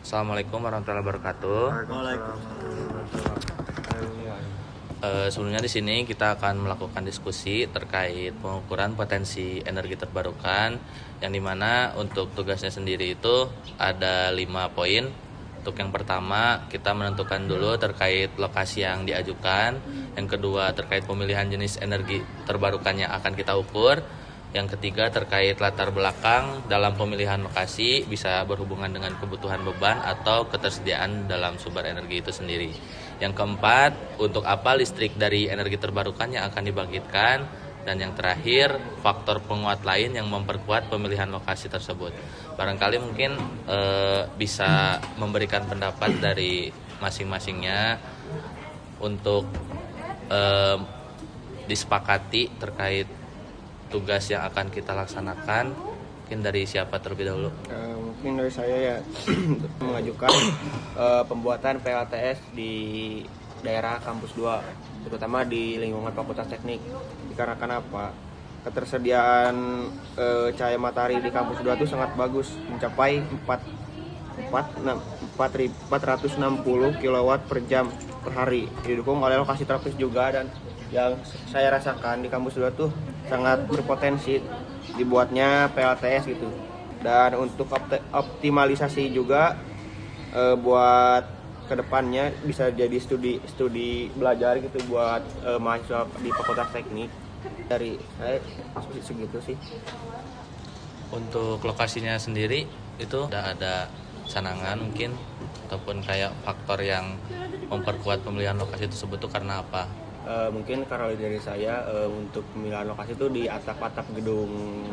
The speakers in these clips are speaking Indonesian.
Assalamualaikum warahmatullahi wabarakatuh. Sebelumnya di sini kita akan melakukan diskusi terkait pengukuran potensi energi terbarukan, yang dimana untuk tugasnya sendiri itu ada 5 poin. Untuk yang pertama, kita menentukan dulu terkait lokasi yang diajukan. Yang kedua, terkait pemilihan jenis energi terbarukan yang akan kita ukur. Yang ketiga, terkait latar belakang dalam pemilihan lokasi, bisa berhubungan dengan kebutuhan beban atau ketersediaan dalam sumber energi itu sendiri. Yang keempat, untuk apa listrik dari energi terbarukan yang akan dibangkitkan. Dan yang terakhir, faktor penguat lain yang memperkuat pemilihan lokasi tersebut. Barangkali mungkin bisa memberikan pendapat dari masing-masingnya untuk disepakati terkait tugas yang akan kita laksanakan. Mungkin dari siapa terlebih dahulu? Mungkin dari saya ya mengajukan pembuatan PLTS di daerah kampus 2, terutama di lingkungan Fakultas Teknik. Dikarenakan apa? Ketersediaan cahaya matahari di kampus 2 itu sangat bagus, mencapai 460 kW per jam per hari. Didukung oleh lokasi tropis juga, dan yang saya rasakan di kampus 2 tuh sangat berpotensi dibuatnya PLTS gitu. Dan untuk optimalisasi juga buat kedepannya bisa jadi studi belajar gitu buat mahasiswa di Fakultas Teknik. Dari saya segitu sih. Untuk lokasinya sendiri itu udah ada sanangan mungkin, ataupun kayak faktor yang memperkuat pemilihan lokasi tersebut itu karena apa? Mungkin karena dari saya untuk pemilihan lokasi itu di atap-atap gedung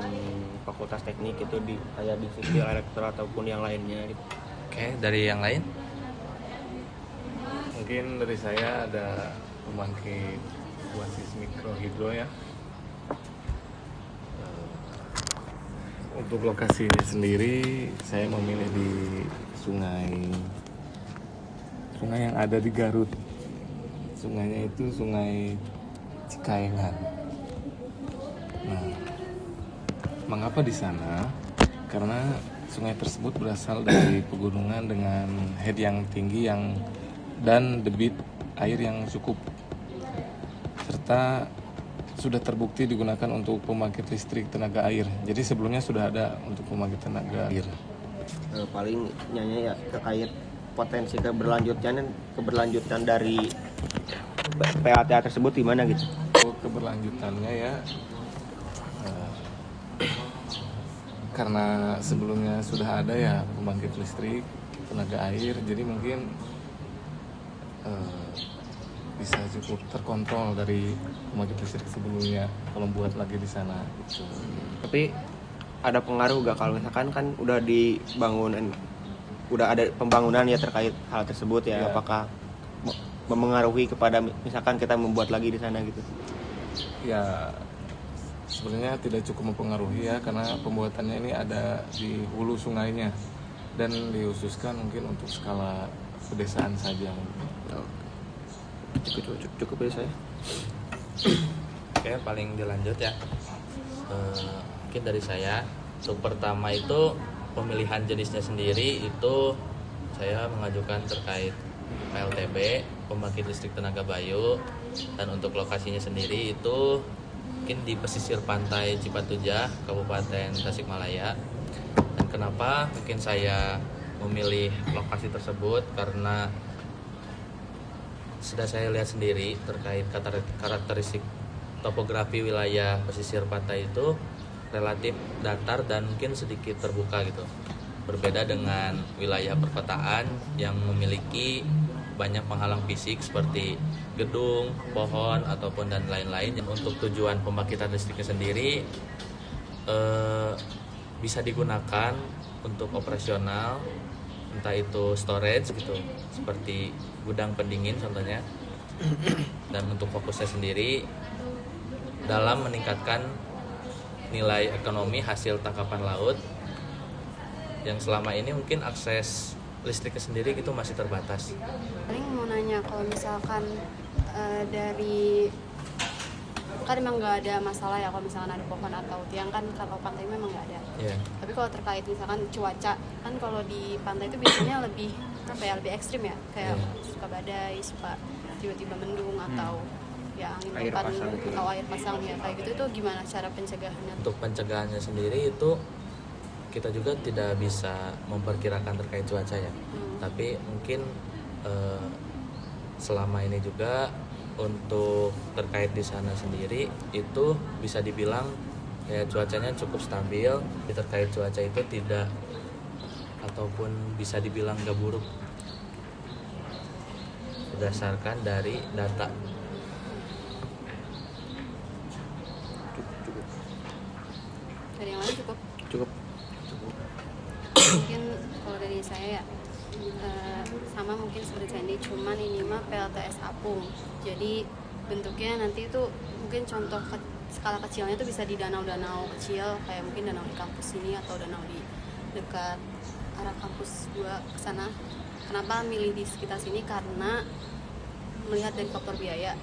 Fakultas Teknik itu, di kayak di sipil elektro ataupun yang lainnya gitu. Oke, dari yang lain? Mungkin dari saya ada pembangkit berbasis mikrohidro ya. Untuk lokasinya sendiri saya memilih di sungai yang ada di Garut. Sungainya itu Sungai Cikaengan. Nah, mengapa di sana? Karena sungai tersebut berasal dari pegunungan dengan head yang tinggi dan debit air yang cukup, serta sudah terbukti digunakan untuk pembangkit listrik tenaga air. Jadi sebelumnya sudah ada untuk pembangkit tenaga air. Paling nyanyi ya terkait potensi keberlanjutan dari PLTA tersebut gimana gitu. Untuk keberlanjutannya ya, karena sebelumnya sudah ada ya pembangkit listrik tenaga air, jadi mungkin bisa cukup terkontrol dari pembangkit listrik sebelumnya kalau buat lagi di sana gitu. Tapi ada pengaruh gak kalau misalkan kan udah ada pembangunan ya terkait hal tersebut ya, apakah memengaruhi kepada misalkan kita membuat lagi di sana gitu? Ya sebenarnya tidak cukup mempengaruhi ya, karena pembuatannya ini ada di hulu sungainya dan dikhususkan mungkin untuk skala pedesaan saja. Cukup ya saya. Oke, paling dilanjut ya. Mungkin dari saya, untuk pertama itu pemilihan jenisnya sendiri itu saya mengajukan terkait PLTB, pembangkit listrik tenaga bayu. Dan untuk lokasinya sendiri itu mungkin di pesisir pantai Cipatujah, Kabupaten Tasikmalaya. Dan kenapa mungkin saya memilih lokasi tersebut, karena sudah saya lihat sendiri terkait karakteristik topografi wilayah pesisir pantai itu relatif datar dan mungkin sedikit terbuka gitu. Berbeda dengan wilayah perkotaan yang memiliki banyak penghalang fisik seperti gedung, pohon, ataupun dan lain-lain. Untuk tujuan pembangkitan listriknya sendiri bisa digunakan untuk operasional, entah itu storage gitu, seperti gudang pendingin contohnya. Dan untuk fokusnya sendiri dalam meningkatkan nilai ekonomi hasil tangkapan laut, yang selama ini mungkin akses listriknya sendiri gitu masih terbatas. Paling mau nanya, kalau misalkan dari kan emang nggak ada masalah ya kalau misalkan ada pohon atau tiang kan, kalau pantai memang nggak ada. Tapi kalau terkait misalkan cuaca kan, kalau di pantai itu biasanya lebih apa ya, lebih ekstrim ya, kayak suka badai, suka tiba-tiba mendung atau ya angin Air topan pasang gitu. atau air pasang ya kayak gitu. Itu gimana cara pencegahannya? Untuk pencegahannya sendiri itu kita juga tidak bisa memperkirakan terkait cuaca ya. Tapi mungkin selama ini juga untuk terkait di sana sendiri itu bisa dibilang ya cuacanya cukup stabil. Terkait cuaca itu tidak, ataupun bisa dibilang gak buruk berdasarkan dari data. Dari yang lain cukup? Cukup. Mungkin kalau dari saya ya sama mungkin seperti Sandy, cuman ini mah PLTS apung. Jadi bentuknya nanti itu mungkin contoh skala kecilnya tuh bisa di danau-danau kecil, kayak mungkin danau di kampus ini atau danau di dekat arah kampus 2 ke sana. Kenapa milih di sekitar sini? Karena melihat dari faktor biaya,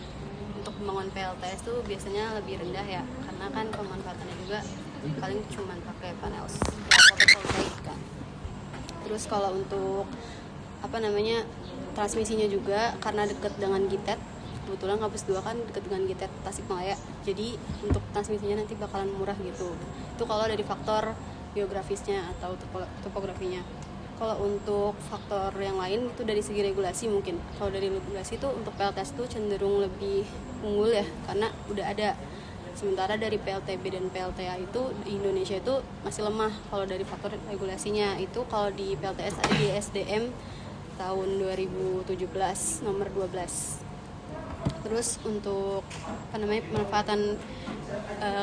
untuk membangun PLTS tuh biasanya lebih rendah ya, karena kan pemanfaatannya juga paling cuman pakai panel fotovoltaik kan. Terus kalau untuk transmisinya juga karena deket dengan GITED, kebetulan kampus 2 kan deket dengan GITED Tasikmalaya, jadi untuk transmisinya nanti bakalan murah gitu. Itu kalau dari faktor geografisnya atau topografinya. Kalau untuk faktor yang lain itu dari segi regulasi mungkin. Kalau dari regulasi itu untuk PLTS itu cenderung lebih unggul ya, karena udah ada. Sementara dari PLTB dan PLTA itu di Indonesia itu masih lemah kalau dari faktor regulasinya. Itu kalau di PLTS ada di SDM tahun 2017 nomor 12. Terus untuk pemanfaatan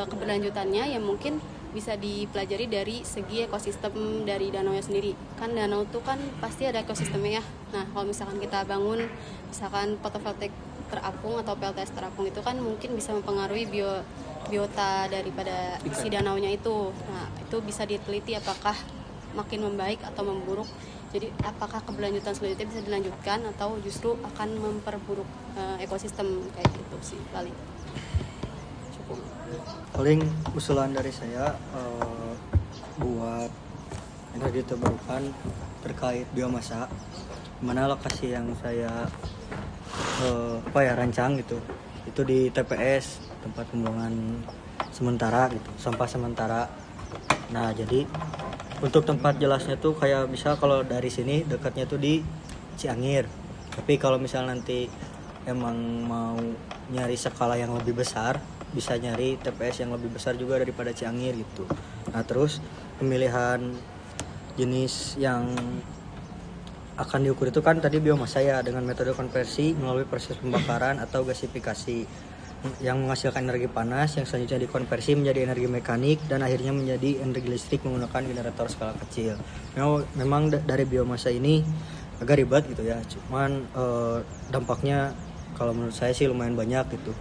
keberlanjutannya ya mungkin bisa dipelajari dari segi ekosistem dari danaunya sendiri. Kan danau tuh kan pasti ada ekosistemnya ya. Nah, kalau misalkan kita bangun misalkan fotovoltaik terapung atau PLTS terapung, itu kan mungkin bisa mempengaruhi biota daripada si danaunya itu. Nah, itu bisa diteliti apakah makin membaik atau memburuk. Jadi apakah keberlanjutan selanjutnya bisa dilanjutkan atau justru akan memperburuk ekosistem kayak gitu sih paling. Cukup. Paling usulan dari saya buat energi terbarukan terkait biomasa, mana lokasi yang saya rancang gitu, itu di TPS, tempat pembuangan sementara gitu, sampah sementara. Nah, jadi untuk tempat jelasnya tuh kayak bisa kalau dari sini dekatnya tuh di Ciangir. Tapi kalau misal nanti emang mau nyari skala yang lebih besar, bisa nyari TPS yang lebih besar juga daripada Ciangir gitu. Nah, terus pemilihan jenis yang akan diukur itu kan tadi biomasa ya, dengan metode konversi melalui proses pembakaran atau gasifikasi yang menghasilkan energi panas yang selanjutnya dikonversi menjadi energi mekanik dan akhirnya menjadi energi listrik menggunakan generator skala kecil. Memang dari biomasa ini agak ribet gitu ya, cuman dampaknya kalau menurut saya sih lumayan banyak gitu.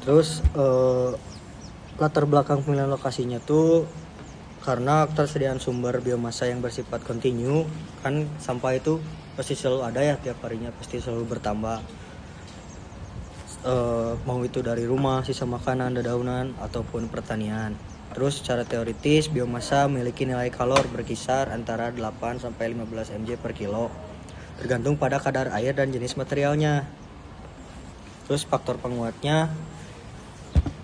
Terus latar belakang pemilihan lokasinya tuh karena ketersediaan sumber biomasa yang bersifat kontinu, kan sampah itu pasti selalu ada ya, tiap harinya pasti selalu bertambah. Mau itu dari rumah, sisa makanan, dedaunan, ataupun pertanian. Terus secara teoritis biomasa memiliki nilai kalor berkisar antara 8 sampai 15 mJ per kilo, tergantung pada kadar air dan jenis materialnya. Terus faktor penguatnya,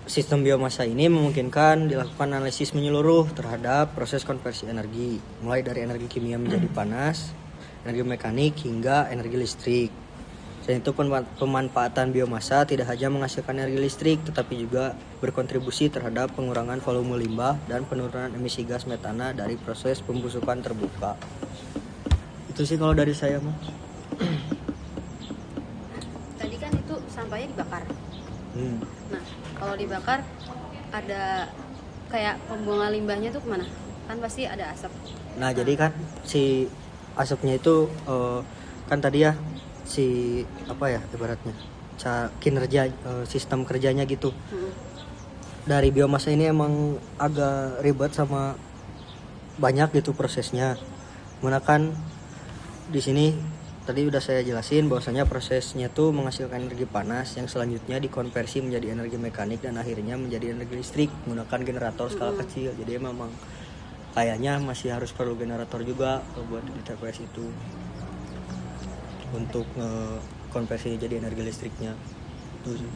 sistem biomasa ini memungkinkan dilakukan analisis menyeluruh terhadap proses konversi energi, mulai dari energi kimia menjadi panas, energi mekanik hingga energi listrik. Selain itu, pemanfaatan biomasa tidak hanya menghasilkan energi listrik, tetapi juga berkontribusi terhadap pengurangan volume limbah dan penurunan emisi gas metana dari proses pembusukan terbuka. Itu sih kalau dari saya mah. Tadi kan itu sampahnya dibakar. Nah, kalau dibakar ada kayak pembuangan limbahnya tuh kemana? Kan pasti ada asap. Nah, jadi kan si asapnya itu kan tadi ya si ibaratnya kinerja sistem kerjanya gitu. Dari biomasa ini emang agak ribet sama banyak gitu prosesnya. Mana kan di sini tadi udah saya jelasin bahwasanya prosesnya tuh menghasilkan energi panas yang selanjutnya dikonversi menjadi energi mekanik dan akhirnya menjadi energi listrik menggunakan generator skala kecil. Jadi memang kayaknya masih harus perlu generator juga buat di TPS itu untuk konversi jadi energi listriknya. Itu sih.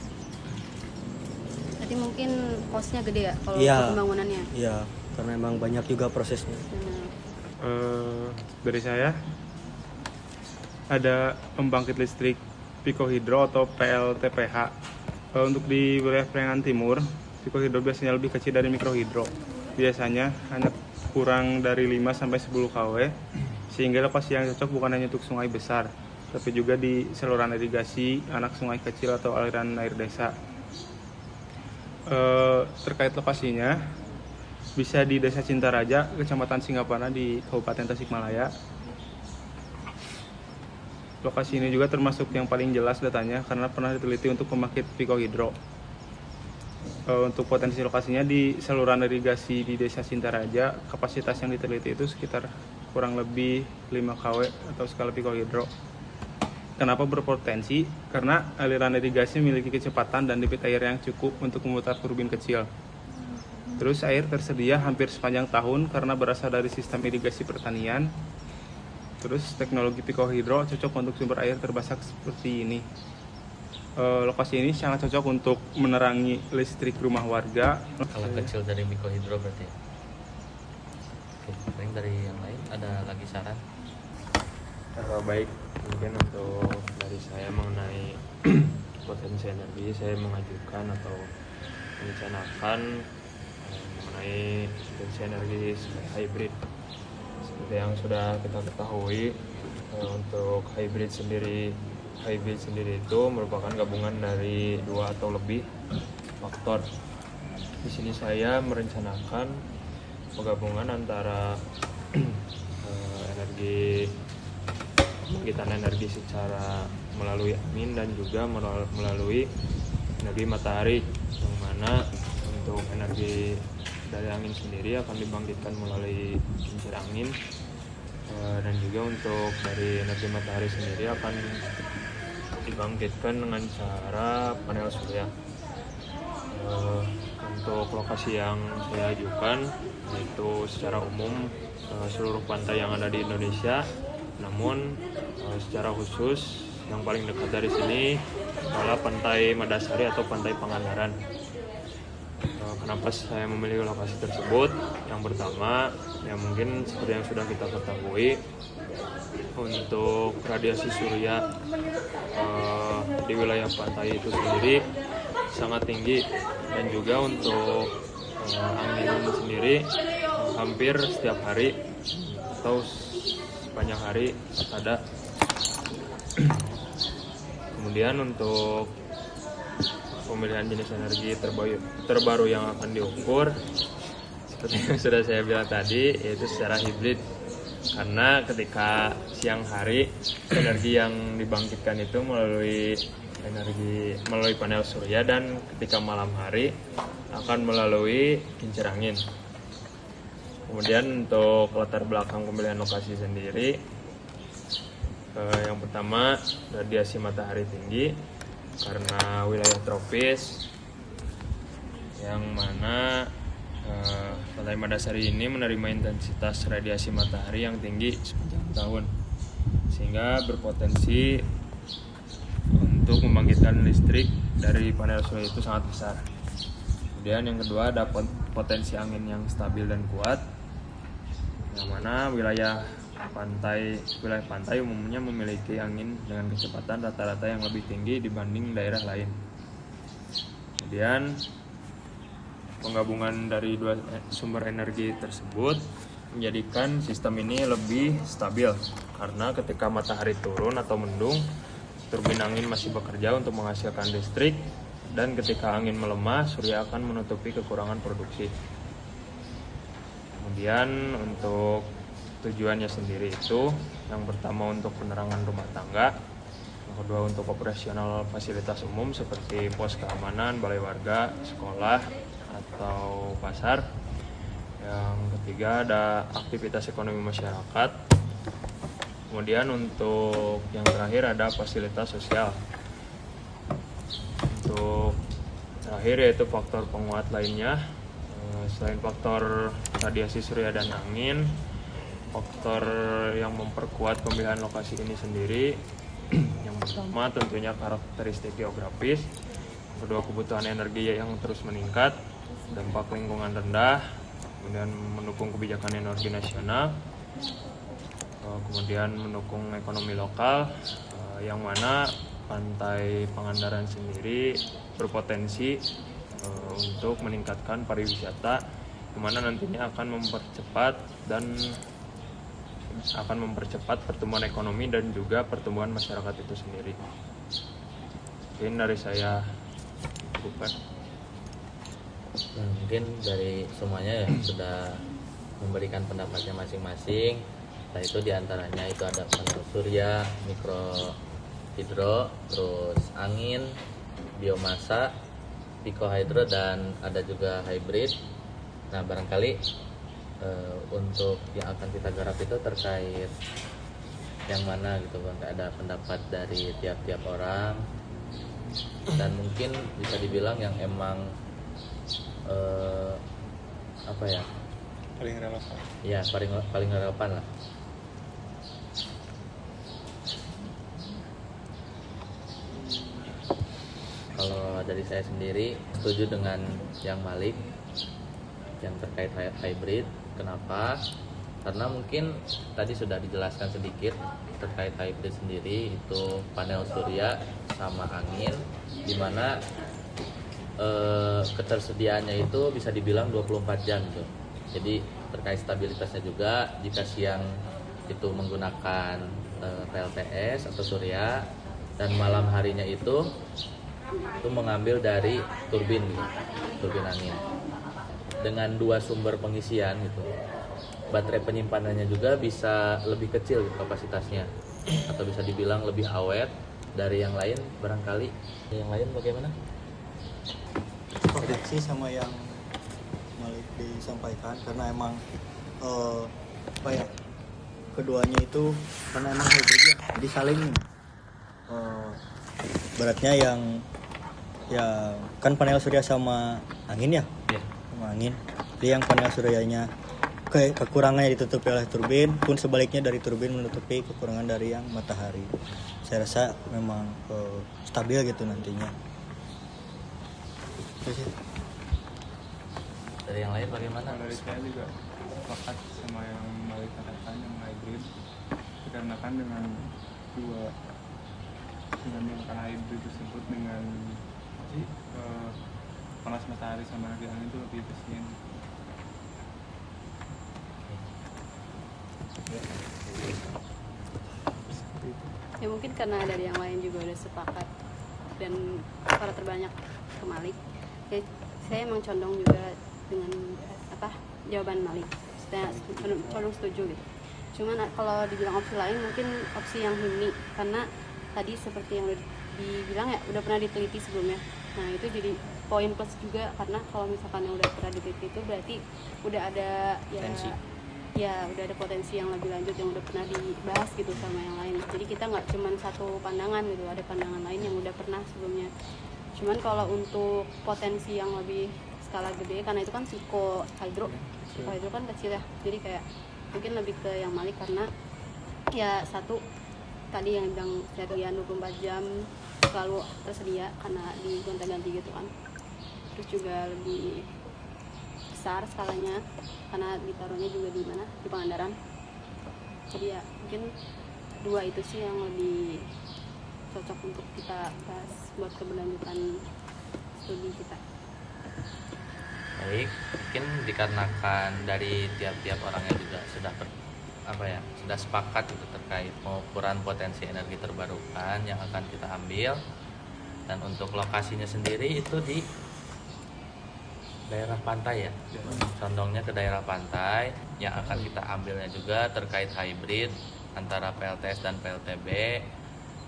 Berarti mungkin cost-nya gede ya kalau Iya. pembangunannya. Iya, karena memang banyak juga prosesnya. Dari saya ada pembangkit listrik Picohydro atau PLTPH. Untuk di wilayah Priangan Timur, Picohydro biasanya lebih kecil dari mikrohidro. Biasanya hanya kurang dari 5 sampai 10 kW, sehingga lokasi yang cocok bukan hanya untuk sungai besar, tapi juga di saluran irigasi, anak sungai kecil atau aliran air desa. Terkait lokasinya, bisa di Desa Cintaraja, Kecamatan Singaparna di Kabupaten Tasikmalaya. Lokasi ini juga termasuk yang paling jelas datanya karena pernah diteliti untuk pembangkit Picohydro. Untuk potensi lokasinya di saluran irigasi di Desa Cintaraja, kapasitas yang diteliti itu sekitar kurang lebih 5 kW atau skala Picohydro. Kenapa berpotensi? Karena aliran irigasi memiliki kecepatan dan debit air yang cukup untuk memutar turbin kecil. Terus air tersedia hampir sepanjang tahun karena berasal dari sistem irigasi pertanian. Terus teknologi Picohydro cocok untuk sumber air terbasak seperti ini. Lokasi ini sangat cocok untuk menerangi listrik rumah warga. Skala kecil dari mikrohidro berarti. Oke, paling dari yang lain ada lagi saran? Baik, mungkin untuk dari saya mengenai potensi energi, saya mengajukan atau merencanakan mengenai potensi energi hybrid. Seperti yang sudah kita ketahui, untuk hybrid sendiri itu merupakan gabungan dari 2 atau lebih faktor. Di sini saya merencanakan penggabungan antara pembangkitan energi secara melalui angin dan juga melalui energi matahari, yang mana untuk energi dari angin sendiri akan dibangkitkan melalui kincir angin, dan juga untuk dari energi matahari sendiri akan dibangkitkan dengan cara panel surya. Untuk lokasi yang saya ajukan yaitu secara umum seluruh pantai yang ada di Indonesia, namun secara khusus yang paling dekat dari sini adalah Pantai Madasari atau Pantai Pangandaran. Kenapa saya memilih lokasi tersebut? Yang pertama, ya mungkin seperti yang sudah kita ketahui, untuk radiasi surya di wilayah pantai itu sendiri sangat tinggi, dan juga untuk angin sendiri hampir setiap hari atau sepanjang hari ada. Kemudian untuk pemilihan jenis energi terbaru yang akan diukur, seperti yang sudah saya bilang tadi, yaitu secara hibrid. Karena ketika siang hari energi yang dibangkitkan itu melalui panel surya, dan ketika malam hari akan melalui kincir angin. Kemudian untuk latar belakang pemilihan lokasi sendiri, yang pertama radiasi matahari tinggi karena wilayah tropis, yang mana Pantai Madasari ini menerima intensitas radiasi matahari yang tinggi sepanjang tahun, sehingga berpotensi untuk membangkitkan listrik dari panel surya itu sangat besar. Kemudian yang kedua ada potensi angin yang stabil dan kuat, yang mana wilayah pantai umumnya memiliki angin dengan kecepatan rata-rata yang lebih tinggi dibanding daerah lain. Kemudian penggabungan dari 2 sumber energi tersebut menjadikan sistem ini lebih stabil, karena ketika matahari turun atau mendung, turbin angin masih bekerja untuk menghasilkan listrik, dan ketika angin melemah, surya akan menutupi kekurangan produksi. Kemudian untuk tujuannya sendiri itu, yang pertama untuk penerangan rumah tangga, yang kedua untuk operasional fasilitas umum seperti pos keamanan, balai warga, sekolah, atau pasar. Yang ketiga ada aktivitas ekonomi masyarakat, Kemudian untuk yang terakhir ada fasilitas sosial. Untuk terakhir yaitu faktor penguat lainnya. Selain faktor radiasi surya dan angin, faktor yang memperkuat pemilihan lokasi ini sendiri yang pertama tentunya karakteristik geografis, kedua kebutuhan energi yang terus meningkat, dampak lingkungan rendah, kemudian mendukung kebijakan energi nasional, kemudian mendukung ekonomi lokal, yang mana Pantai Pangandaran sendiri berpotensi untuk meningkatkan pariwisata, yang mana nantinya akan mempercepat pertumbuhan ekonomi dan juga pertumbuhan masyarakat itu sendiri. Mungkin dari saya bukan. Mungkin dari semuanya ya sudah memberikan pendapatnya masing-masing. Nah itu diantaranya itu ada panel surya, mikrohidro, terus angin, biomasa, pikohidro, dan ada juga hybrid. Nah barangkali untuk yang akan kita garap itu terkait yang mana gitu Bang, ada pendapat dari tiap-tiap orang dan mungkin bisa dibilang yang emang apa ya, Paling relevan. ya paling relevan lah. Kalau dari saya sendiri setuju dengan yang Malik yang terkait hybrid. Kenapa? Karena mungkin tadi sudah dijelaskan sedikit terkait hybrid sendiri, itu panel surya sama angin, dimana ketersediaannya itu bisa dibilang 24 jam gitu. Jadi terkait stabilitasnya juga, jika siang itu menggunakan PLTS atau surya, dan malam harinya itu mengambil dari turbin gitu, turbin angin. Dengan dua sumber pengisian gitu, baterai penyimpanannya juga bisa lebih kecil gitu, kapasitasnya, atau bisa dibilang lebih awet dari yang lain. Barangkali yang lain bagaimana? Seperti sih sama yang Malik disampaikan, karena emang apa ya, keduanya itu karena emang hybrid ya, jadi saling beratnya yang ya kan panel surya sama angin ya, sama angin. Jadi yang panel suryanya kekurangannya ditutupi oleh turbin, pun sebaliknya dari turbin menutupi kekurangan dari yang matahari. Saya rasa memang stabil gitu nantinya. Dari yang lain bagaimana? Dari saya juga sepakat sama yang Malik katakan, yang hybrid, dikarenakan dengan menggunakan hybrid tersebut dengan panas matahari sama energi angin itu lebih efisien. Ya mungkin karena dari yang lain juga udah sepakat dan para terbanyak ke Malik, ya saya emang condong juga dengan jawaban Malik. Saya condong setuju gitu. Cuman kalau dibilang opsi lain, mungkin opsi yang Himni, karena tadi seperti yang udah dibilang ya, udah pernah diteliti sebelumnya. Nah itu jadi poin plus juga, karena kalau misalkan yang udah pernah diteliti itu berarti udah ada udah ada potensi yang lebih lanjut yang udah pernah dibahas gitu sama yang lain. Jadi kita nggak cuma satu pandangan gitu, ada pandangan lain yang udah pernah sebelumnya. Cuman kalau untuk potensi yang lebih skala gede, karena itu kan pikohidro kan kecil ya, jadi kayak mungkin lebih ke yang Malik, karena ya satu tadi yang bilang seharian 24 jam selalu tersedia karena di gonta-ganti gitu kan. Terus juga lebih besar skalanya karena ditaruhnya juga di mana, di Pangandaran. Jadi ya mungkin dua itu sih yang lebih cocok untuk kita bahas buat keberlanjutan studi kita. Baik, mungkin dikarenakan dari tiap-tiap orangnya juga sudah sudah sepakat gitu terkait pengukuran potensi energi terbarukan yang akan kita ambil, dan untuk lokasinya sendiri itu di daerah pantai ya, condongnya ke daerah pantai. Yang akan kita ambilnya juga terkait hybrid antara PLTS dan PLTB,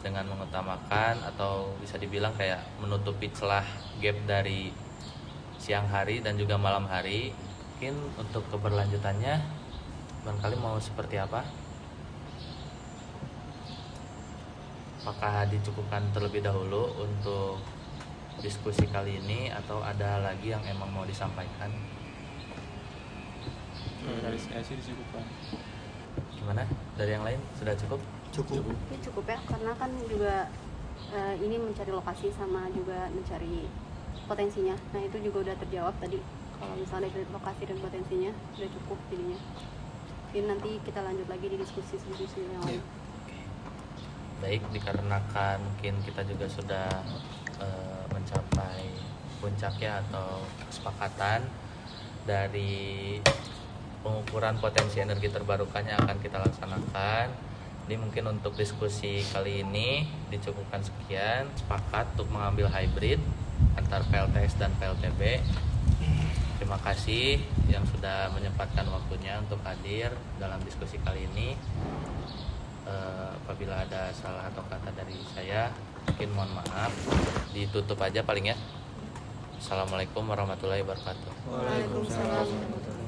dengan mengutamakan atau bisa dibilang kayak menutupi celah gap dari siang hari dan juga malam hari. Mungkin untuk keberlanjutannya barangkali mau seperti apa? apakah dicukupkan terlebih dahulu untuk diskusi kali ini atau ada lagi yang emang mau disampaikan? Dari saya sih dicukupkan. Gimana? Dari yang lain sudah cukup? Cukup. Ini cukup ya, karena kan juga ini mencari lokasi sama juga mencari potensinya. Nah itu juga udah terjawab tadi. Kalau misalnya dari lokasi dan potensinya udah cukup jadinya. Mungkin nanti kita lanjut lagi di diskusi yang lain. Baik, dikarenakan mungkin kita juga sudah mencapai puncaknya atau kesepakatan dari pengukuran potensi energi terbarukan yang akan kita laksanakan. Jadi mungkin untuk diskusi kali ini dicukupkan sekian. Sepakat untuk mengambil hybrid antar PLTS dan PLTB. Terima kasih yang sudah menyempatkan waktunya untuk hadir dalam diskusi kali ini. Apabila ada salah atau kata dari saya, mungkin mohon maaf. Ditutup aja paling ya. Assalamualaikum warahmatullahi wabarakatuh. Waalaikumsalam.